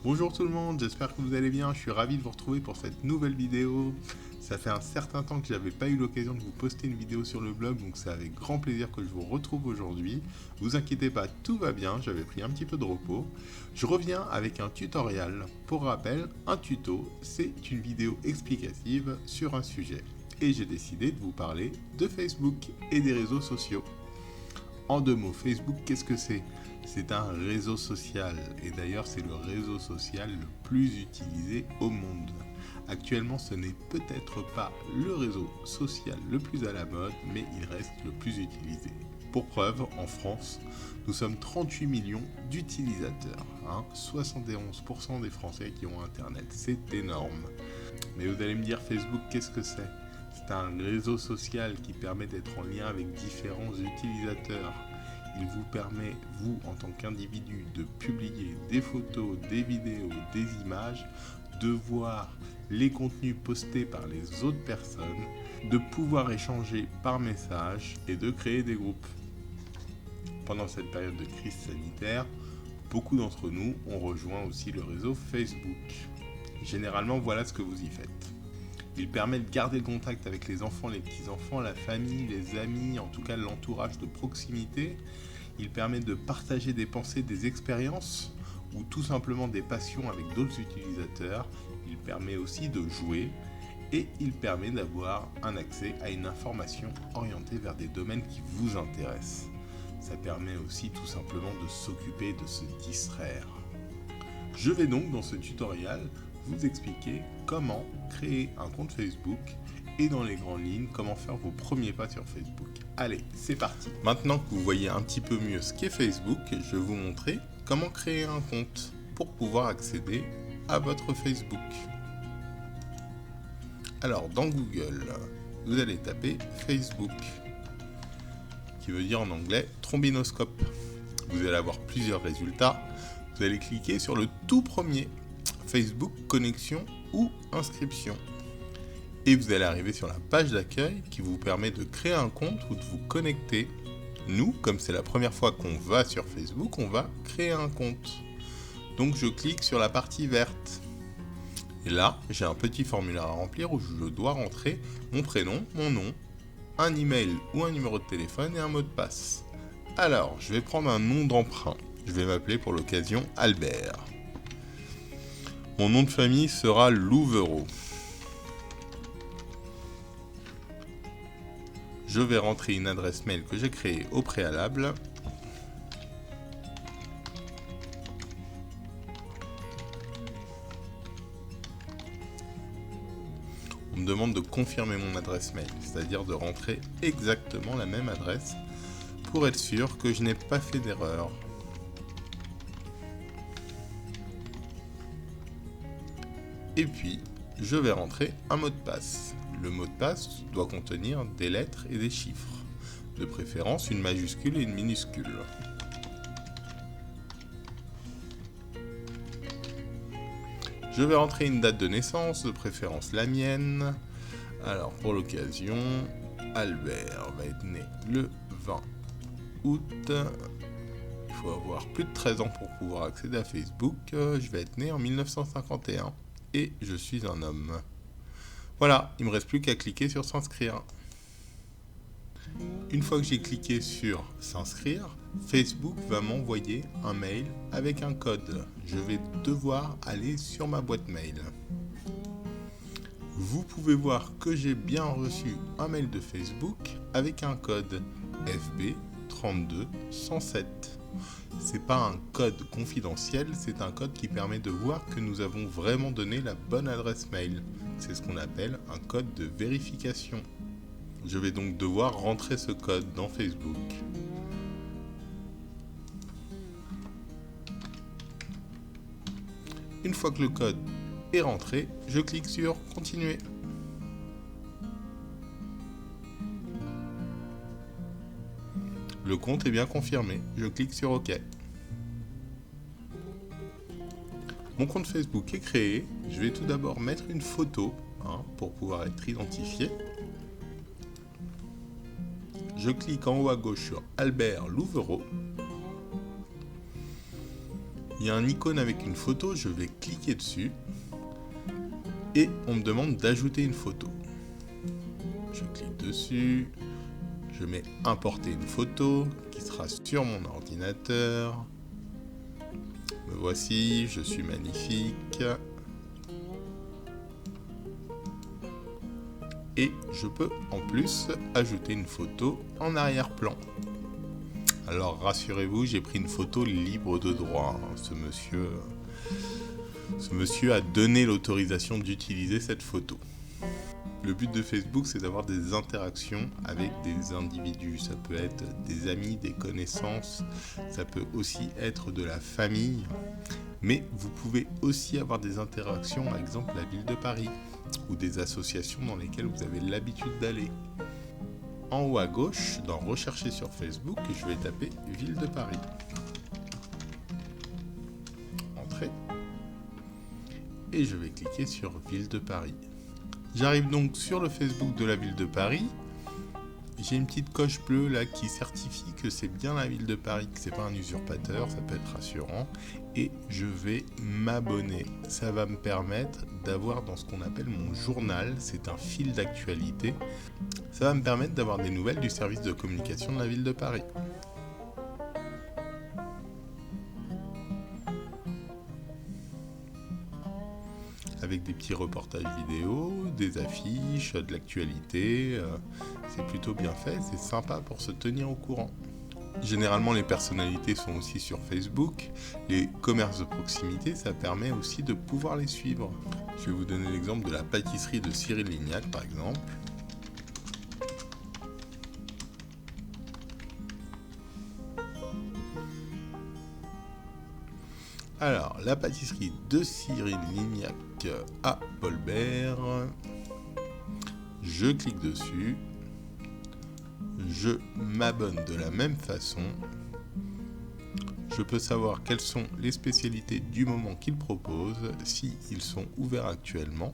Bonjour tout le monde, j'espère que vous allez bien, je suis ravi de vous retrouver pour cette nouvelle vidéo. Ça fait un certain temps que j'avais pas eu l'occasion de vous poster une vidéo sur le blog, donc c'est avec grand plaisir que je vous retrouve aujourd'hui. Vous inquiétez pas, tout va bien, j'avais pris un petit peu de repos. Je reviens avec un tutoriel. Pour rappel, un tuto, c'est une vidéo explicative sur un sujet. Et j'ai décidé de vous parler de Facebook et des réseaux sociaux. En deux mots, Facebook, qu'est-ce que c'est? C'est un réseau social, et d'ailleurs c'est le réseau social le plus utilisé au monde. Actuellement, ce n'est peut-être pas le réseau social le plus à la mode, mais il reste le plus utilisé. Pour preuve, en France, nous sommes 38 millions d'utilisateurs, 71% des Français qui ont Internet, c'est énorme. Mais vous allez me dire, Facebook, qu'est-ce que c'est? C'est un réseau social qui permet d'être en lien avec différents utilisateurs. Il vous permet, vous, en tant qu'individu, de publier des photos, des vidéos, des images, de voir les contenus postés par les autres personnes, de pouvoir échanger par message et de créer des groupes. Pendant cette période de crise sanitaire, beaucoup d'entre nous ont rejoint aussi le réseau Facebook. Généralement, voilà ce que vous y faites. Il permet de garder le contact avec les enfants, les petits-enfants, la famille, les amis, en tout cas l'entourage de proximité. Il permet de partager des pensées, des expériences ou tout simplement des passions avec d'autres utilisateurs. Il permet aussi de jouer et il permet d'avoir un accès à une information orientée vers des domaines qui vous intéressent. Ça permet aussi tout simplement de s'occuper, de se distraire. Je vais donc dans ce tutoriel vous expliquer comment créer un compte Facebook et dans les grandes lignes comment faire vos premiers pas sur Facebook. Allez, c'est parti. Maintenant que vous voyez un petit peu mieux ce qu'est Facebook, je vais vous montrer comment créer un compte pour pouvoir accéder à votre Facebook. Alors dans Google, vous allez taper Facebook, qui veut dire en anglais trombinoscope. Vous allez avoir plusieurs résultats. Vous allez cliquer sur le tout premier, Facebook connexion ou inscription. Et vous allez arriver sur la page d'accueil qui vous permet de créer un compte ou de vous connecter. Nous, comme c'est la première fois qu'on va sur Facebook, on va créer un compte. Donc je clique sur la partie verte. Et là, j'ai un petit formulaire à remplir où je dois rentrer mon prénom, mon nom, un email ou un numéro de téléphone et un mot de passe. Alors, je vais prendre un nom d'emprunt. Je vais m'appeler pour l'occasion Albert. Mon nom de famille sera Louvereau. Je vais rentrer une adresse mail que j'ai créée au préalable. On me demande de confirmer mon adresse mail, c'est-à-dire de rentrer exactement la même adresse pour être sûr que je n'ai pas fait d'erreur. Et puis, je vais rentrer un mot de passe. Le mot de passe doit contenir des lettres et des chiffres, de préférence une majuscule et une minuscule. Je vais rentrer une date de naissance, de préférence la mienne. Alors pour l'occasion, Albert va être né le 20 août. Il faut avoir plus de 13 ans pour pouvoir accéder à Facebook. Je vais être né en 1951 et je suis un homme. Voilà, il ne me reste plus qu'à cliquer sur s'inscrire. Une fois que j'ai cliqué sur s'inscrire, Facebook va m'envoyer un mail avec un code. Je vais devoir aller sur ma boîte mail. Vous pouvez voir que j'ai bien reçu un mail de Facebook avec un code FB32107. C'est pas un code confidentiel, c'est un code qui permet de voir que nous avons vraiment donné la bonne adresse mail. C'est ce qu'on appelle un code de vérification. Je vais donc devoir rentrer ce code dans Facebook. Une fois que le code est rentré, je clique sur Continuer. Le compte est bien confirmé, je clique sur OK. Mon compte Facebook est créé, je vais tout d'abord mettre une photo pour pouvoir être identifié. Je clique en haut à gauche sur Albert Louvereau. Il y a un icône avec une photo, je vais cliquer dessus et on me demande d'ajouter une photo. Je clique dessus, je mets importer une photo qui sera sur mon ordinateur. Me voici, je suis magnifique. Et je peux en plus ajouter une photo en arrière-plan. Alors rassurez-vous, j'ai pris une photo libre de droit. Ce monsieur a donné l'autorisation d'utiliser cette photo. Le but de Facebook, c'est d'avoir des interactions avec des individus. Ça peut être des amis, des connaissances, ça peut aussi être de la famille. Mais vous pouvez aussi avoir des interactions, par exemple la ville de Paris, ou des associations dans lesquelles vous avez l'habitude d'aller. En haut à gauche, dans Rechercher sur Facebook, je vais taper Ville de Paris. Entrée. Et je vais cliquer sur Ville de Paris. J'arrive donc sur le Facebook de la Ville de Paris. J'ai une petite coche bleue là qui certifie que c'est bien la Ville de Paris, que c'est pas un usurpateur, ça peut être rassurant. Et je vais m'abonner. Ça va me permettre d'avoir dans ce qu'on appelle mon journal, c'est un fil d'actualité. Ça va me permettre d'avoir des nouvelles du service de communication de la Ville de Paris. Avec des petits reportages vidéo, des affiches, de l'actualité. C'est plutôt bien fait, c'est sympa pour se tenir au courant. Généralement, les personnalités sont aussi sur Facebook. Les commerces de proximité, ça permet aussi de pouvoir les suivre. Je vais vous donner l'exemple de la pâtisserie de Cyril Lignac, par exemple. Alors, la pâtisserie de Cyril Lignac à Paulbert. Je clique dessus. Je m'abonne de la même façon. Je peux savoir quelles sont les spécialités du moment qu'ils proposent, s'ils sont ouverts actuellement.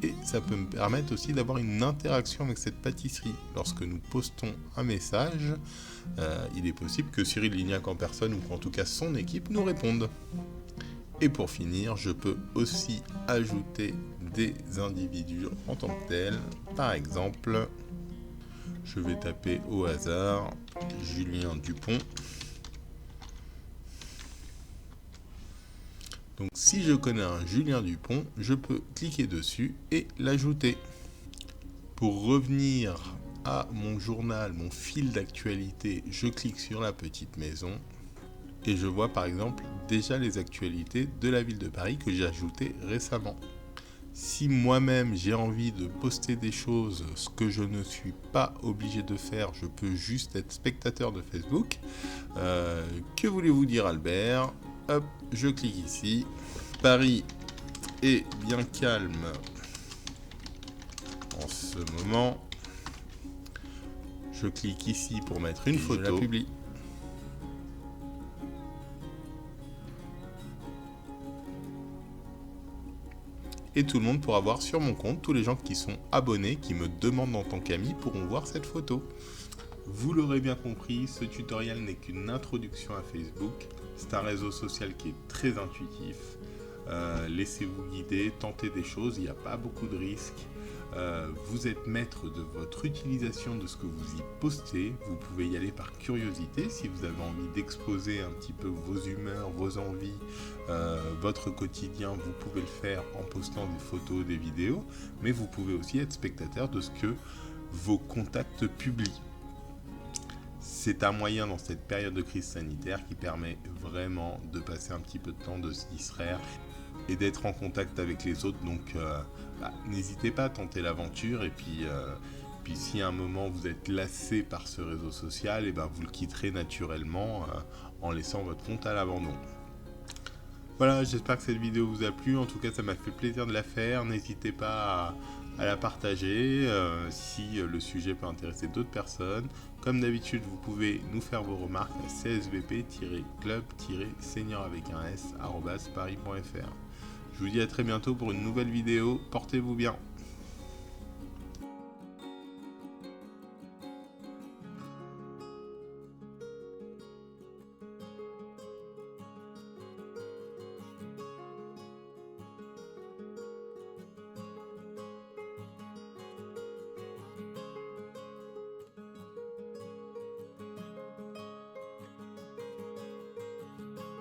Et ça peut me permettre aussi d'avoir une interaction avec cette pâtisserie. Lorsque nous postons un message, il est possible que Cyril Lignac en personne, ou en tout cas son équipe, nous réponde. Et pour finir, je peux aussi ajouter des individus en tant que tels. Par exemple, je vais taper au hasard Julien Dupont. Donc si je connais un Julien Dupont, je peux cliquer dessus et l'ajouter. Pour revenir à mon journal, mon fil d'actualité, je clique sur la petite maison et je vois par exemple déjà les actualités de la ville de Paris que j'ai ajoutées récemment. Si moi-même j'ai envie de poster des choses, ce que je ne suis pas obligé de faire, je peux juste être spectateur de Facebook. Que voulez-vous dire, Albert? Hop, je clique ici. Paris est bien calme en ce moment. Je clique ici pour mettre une photo. Je la publie. Et tout le monde pourra voir sur mon compte, tous les gens qui sont abonnés, qui me demandent en tant qu'ami, pourront voir cette photo. Vous l'aurez bien compris, ce tutoriel n'est qu'une introduction à Facebook. C'est un réseau social qui est très intuitif. Laissez-vous guider, tentez des choses, il n'y a pas beaucoup de risques. Vous êtes maître de votre utilisation de ce que vous y postez. Vous pouvez y aller par curiosité si vous avez envie d'exposer un petit peu vos humeurs, vos envies, votre quotidien. Vous pouvez le faire en postant des photos, des vidéos, mais vous pouvez aussi être spectateur de ce que vos contacts publient. C'est un moyen dans cette période de crise sanitaire qui permet vraiment de passer un petit peu de temps, de se distraire et d'être en contact avec les autres. Donc n'hésitez pas à tenter l'aventure et puis si à un moment vous êtes lassé par ce réseau social, et vous le quitterez naturellement en laissant votre compte à l'abandon. Voilà, j'espère que cette vidéo vous a plu. En tout cas, ça m'a fait plaisir de la faire. N'hésitez pas à la partager si le sujet peut intéresser d'autres personnes. Comme d'habitude, vous pouvez nous faire vos remarques à csvp-club-senior avec un s @paris.fr. Je vous dis à très bientôt pour une nouvelle vidéo. Portez-vous bien.